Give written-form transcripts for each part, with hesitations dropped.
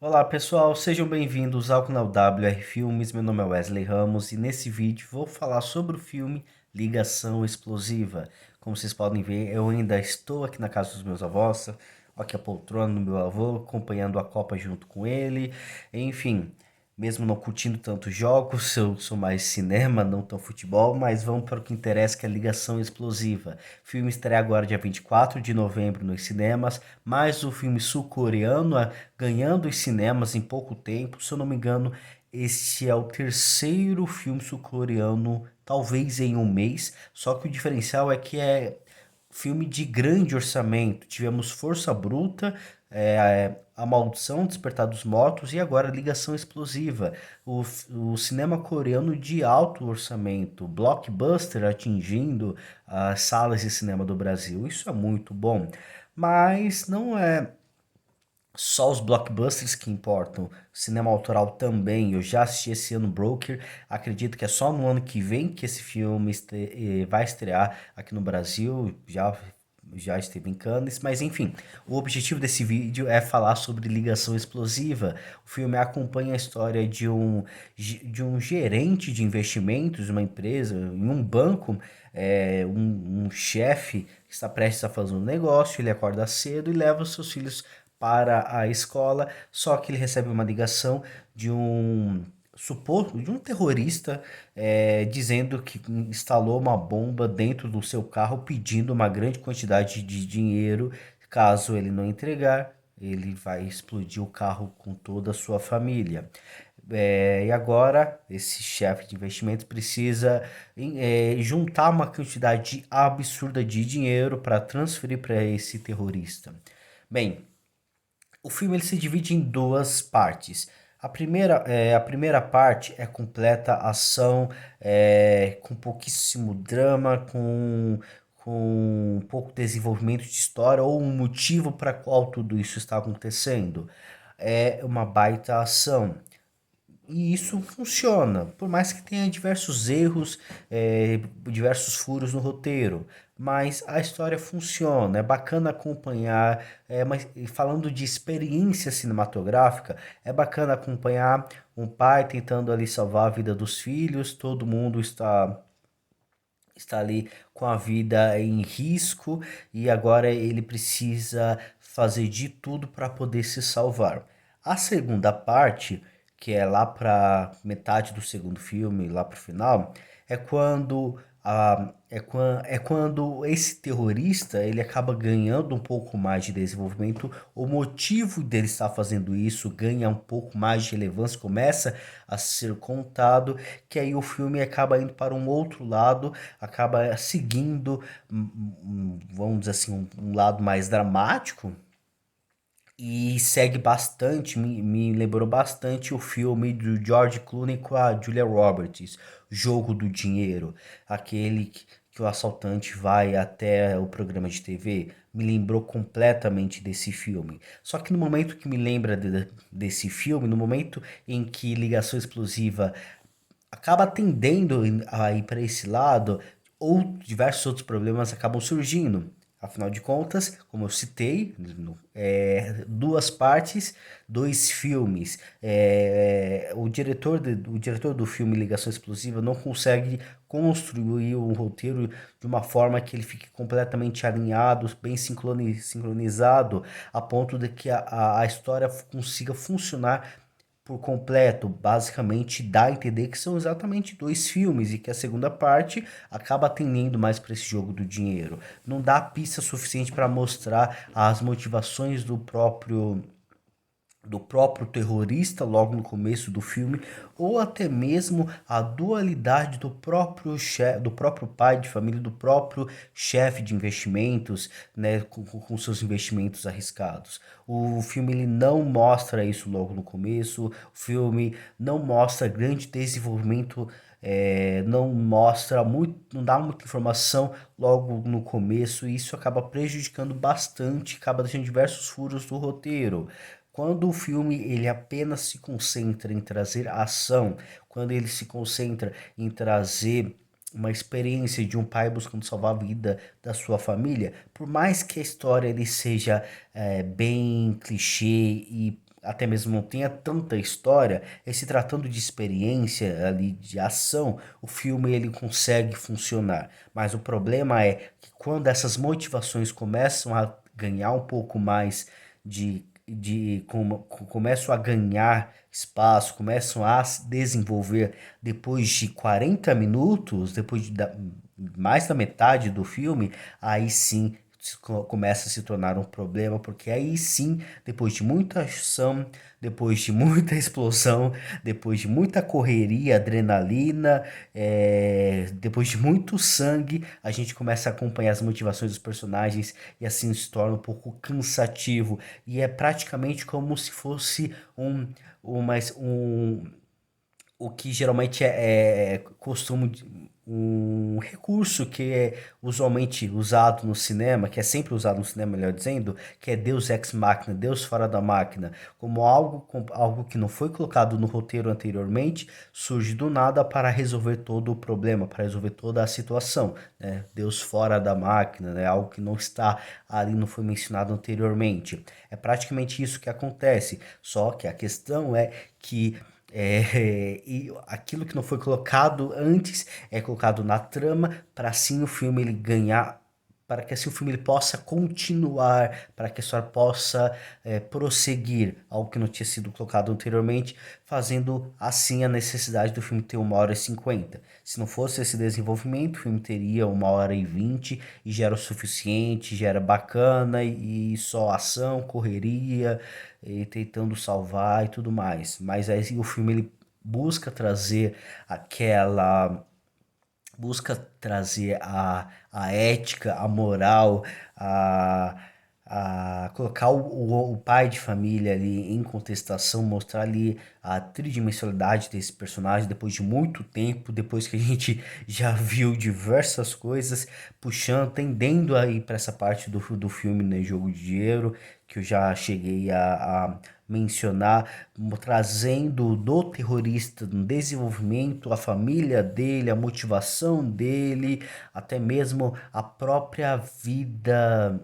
Olá pessoal, sejam bem-vindos ao canal WR Filmes. Meu nome é Wesley Ramos e nesse vídeo vou falar sobre o filme Ligação Explosiva. Como vocês podem ver, eu ainda estou aqui na casa dos meus avós, aqui a poltrona do meu avô, acompanhando a Copa junto com ele. Enfim, mesmo não curtindo tanto jogos, eu sou mais cinema, não tão futebol, mas vamos para o que interessa, que é Ligação Explosiva. O filme estreia agora dia 24 de novembro nos cinemas, mas o filme sul-coreano ganhando os cinemas em pouco tempo. Se eu não me engano, este é o terceiro filme sul-coreano, talvez em um mês. Só que o diferencial é que é filme de grande orçamento. Tivemos Força Bruta, A Maldição, Despertar dos Mortos e agora Ligação Explosiva. O cinema coreano de alto orçamento, blockbuster atingindo as salas de cinema do Brasil. Isso é muito bom. Mas não é só os blockbusters que importam. Cinema autoral também. Eu já assisti esse ano Broker. Acredito que é só no ano que vem que esse filme vai estrear aqui no Brasil. Já esteve em Cannes, mas enfim, o objetivo desse vídeo é falar sobre Ligação Explosiva. O filme acompanha a história de um gerente de investimentos de uma empresa, em um banco, um chefe que está prestes a fazer um negócio. Ele acorda cedo e leva os seus filhos para a escola, só que ele recebe uma ligação de um terrorista, dizendo que instalou uma bomba dentro do seu carro, pedindo uma grande quantidade de dinheiro. Caso ele não entregar, ele vai explodir o carro com toda a sua família. E agora, esse chefe de investimentos precisa juntar uma quantidade absurda de dinheiro para transferir para esse terrorista. Bem, o filme ele se divide em duas partes. A primeira parte é completa ação, com pouquíssimo drama, com pouco desenvolvimento de história ou um motivo para qual tudo isso está acontecendo. É uma baita ação. E isso funciona, por mais que tenha diversos erros, diversos furos no roteiro, mas a história funciona, é bacana acompanhar, mas e falando de experiência cinematográfica, é bacana acompanhar um pai tentando ali salvar a vida dos filhos. Todo mundo está ali com a vida em risco e agora ele precisa fazer de tudo para poder se salvar. A segunda parte, que é lá para metade do segundo filme, lá para o final, é quando esse terrorista ele acaba ganhando um pouco mais de desenvolvimento. O motivo dele estar fazendo isso ganha um pouco mais de relevância, começa a ser contado, que aí o filme acaba indo para um outro lado, acaba seguindo, vamos dizer assim, um lado mais dramático. E segue bastante, me lembrou bastante o filme do George Clooney com a Julia Roberts, Jogo do Dinheiro, aquele que o assaltante vai até o programa de TV. Me lembrou completamente desse filme. Só que no momento que me lembra desse filme, no momento em que Ligação Explosiva acaba tendendo a ir para esse lado, ou diversos outros problemas acabam surgindo. Afinal de contas, como eu citei, duas partes, dois filmes. O diretor do filme Ligação Explosiva não consegue construir um roteiro de uma forma que ele fique completamente alinhado, bem sincronizado, a ponto de que a história consiga funcionar por completo. Basicamente dá a entender que são exatamente dois filmes e que a segunda parte acaba atendendo mais para esse jogo do dinheiro. Não dá pista suficiente para mostrar as motivações do próprio terrorista logo no começo do filme, ou até mesmo a dualidade do próprio pai de família, do próprio chefe de investimentos, né, com seus investimentos arriscados. O filme ele não mostra isso logo no começo. O filme não mostra grande desenvolvimento, não mostra muito, não dá muita informação logo no começo, e isso acaba prejudicando bastante, acaba deixando diversos furos do roteiro. Quando o filme ele apenas se concentra em trazer ação, quando ele se concentra em trazer uma experiência de um pai buscando salvar a vida da sua família, por mais que a história ele seja bem clichê e até mesmo não tenha tanta história, se tratando de experiência ali de ação, o filme ele consegue funcionar. Mas o problema é que quando essas motivações começam a ganhar um pouco mais começam a ganhar espaço, começam a se desenvolver depois de 40 minutos, mais da metade do filme, aí sim começa a se tornar um problema, porque aí sim, depois de muita ação, depois de muita explosão, depois de muita correria, adrenalina, depois de muito sangue, a gente começa a acompanhar as motivações dos personagens e assim se torna um pouco cansativo. E é praticamente como se fosse um o que geralmente é costume um recurso que é usualmente usado no cinema, que é sempre usado no cinema, melhor dizendo, que é Deus ex machina, Deus fora da máquina, como algo que não foi colocado no roteiro anteriormente, surge do nada para resolver todo o problema, para resolver toda a situação, né? Deus fora da máquina, né? Algo que não está ali, não foi mencionado anteriormente. É praticamente isso que acontece, só que a questão é que e aquilo que não foi colocado antes é colocado na trama para assim o filme ele ganhar, para que assim o filme ele possa continuar, para que a história possa prosseguir, algo que não tinha sido colocado anteriormente, fazendo assim a necessidade do filme ter 1h50. Se não fosse esse desenvolvimento, o filme teria 1h20 e já era o suficiente, já era bacana e só ação, correria e tentando salvar e tudo mais. Mas aí o filme ele busca trazer aquela busca trazer a ética, a moral, a, a colocar o pai de família ali em contestação, mostrar ali a tridimensionalidade desse personagem depois de muito tempo, depois que a gente já viu diversas coisas, puxando, tendendo a ir para essa parte do filme, né, Jogo de Dinheiro, que eu já cheguei a mencionar, trazendo do terrorista no desenvolvimento, a família dele, a motivação dele, até mesmo a própria vida,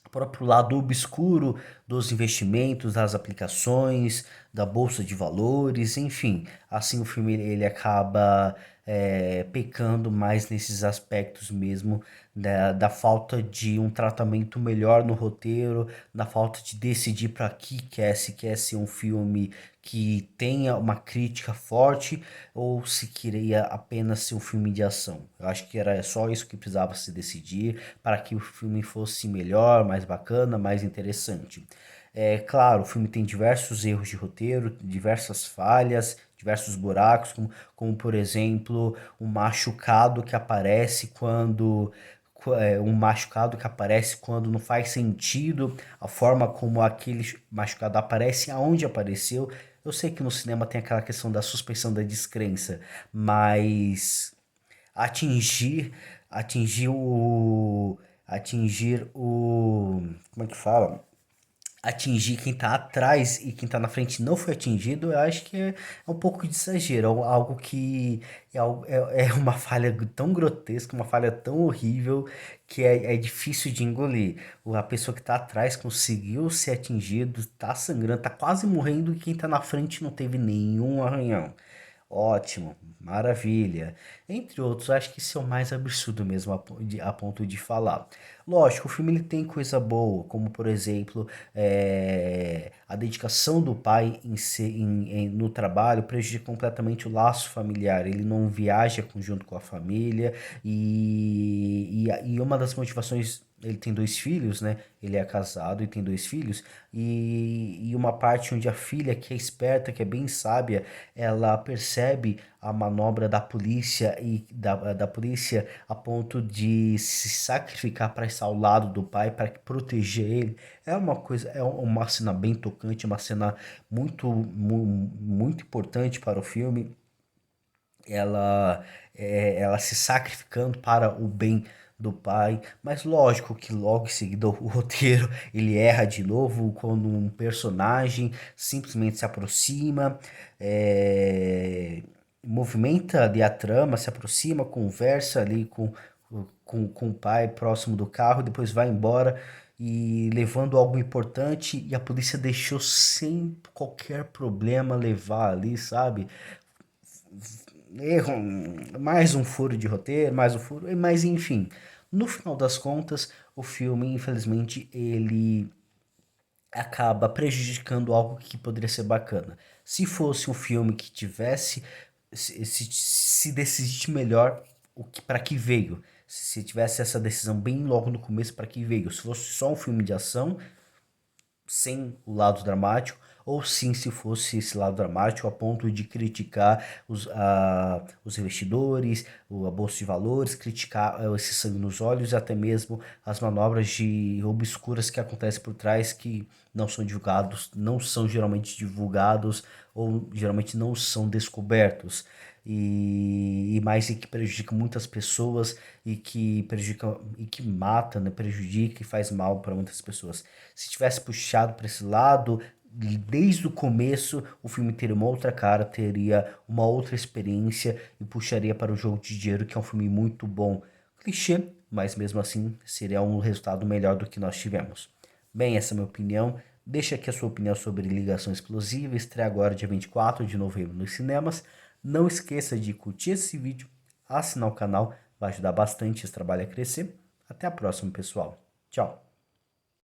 o próprio lado obscuro dos investimentos, das aplicações, da bolsa de valores, enfim. Assim o filme ele acaba pecando mais nesses aspectos mesmo da falta de um tratamento melhor no roteiro, da falta de decidir para que quer, se quer ser um filme que tenha uma crítica forte ou se queria apenas ser um filme de ação. Eu acho que era só isso que precisava se decidir para que o filme fosse melhor, mais bacana, mais interessante. É claro, o filme tem diversos erros de roteiro, diversas falhas, diversos buracos, como por exemplo, um machucado que aparece um machucado que aparece quando não faz sentido a forma como aquele machucado aparece, aonde apareceu. Eu sei que no cinema tem aquela questão da suspensão da descrença, mas atingir, atingir o, atingir o, como é que fala? Atingir quem tá atrás e quem tá na frente não foi atingido, eu acho que é um pouco de exagero, algo que é uma falha tão grotesca, uma falha tão horrível que é difícil de engolir. A pessoa que tá atrás conseguiu ser atingido, tá sangrando, tá quase morrendo e quem tá na frente não teve nenhum arranhão. Ótimo, maravilha. Entre outros, acho que isso é o mais absurdo mesmo a ponto de falar. Lógico, o filme ele tem coisa boa, como por exemplo, a dedicação do pai no trabalho prejudica completamente o laço familiar. Ele não viaja junto com a família e uma das motivações. Ele tem dois filhos, né? Ele é casado e tem dois filhos. E uma parte onde a filha, que é esperta, que é bem sábia, ela percebe a manobra da polícia e da polícia a ponto de se sacrificar para estar ao lado do pai, para proteger ele. É uma cena bem tocante, uma cena muito importante para o filme. Ela se sacrificando para o bem do pai, mas lógico que logo em seguida o roteiro ele erra de novo quando um personagem simplesmente se aproxima, é, movimenta ali a trama, se aproxima, conversa ali com o pai próximo do carro, depois vai embora e levando algo importante e a polícia deixou sem qualquer problema levar ali, sabe? Erro, mais um furo de roteiro, mais um furo, mas enfim, no final das contas, o filme, infelizmente, ele acaba prejudicando algo que poderia ser bacana. Se fosse um filme que tivesse se decidisse melhor o que para que veio, se tivesse essa decisão bem logo no começo para que veio, se fosse só um filme de ação, sem o lado dramático, ou sim se fosse esse lado dramático a ponto de criticar os investidores, a bolsa de valores, criticar esse sangue nos olhos e até mesmo as manobras de obscuras que acontecem por trás que não são divulgados, não são geralmente divulgados ou geralmente não são descobertos. E mais e que prejudica muitas pessoas e que prejudica e que mata, né, prejudica e faz mal para muitas pessoas. Se tivesse puxado para esse lado, desde o começo, o filme teria uma outra cara, teria uma outra experiência e puxaria para o Jogo de Dinheiro, que é um filme muito bom. Clichê, mas mesmo assim seria um resultado melhor do que nós tivemos. Bem, essa é a minha opinião. Deixa aqui a sua opinião sobre Ligação Explosiva. Estreia agora dia 24 de novembro nos cinemas. Não esqueça de curtir esse vídeo, assinar o canal, vai ajudar bastante esse trabalho a crescer. Até a próxima, pessoal. Tchau.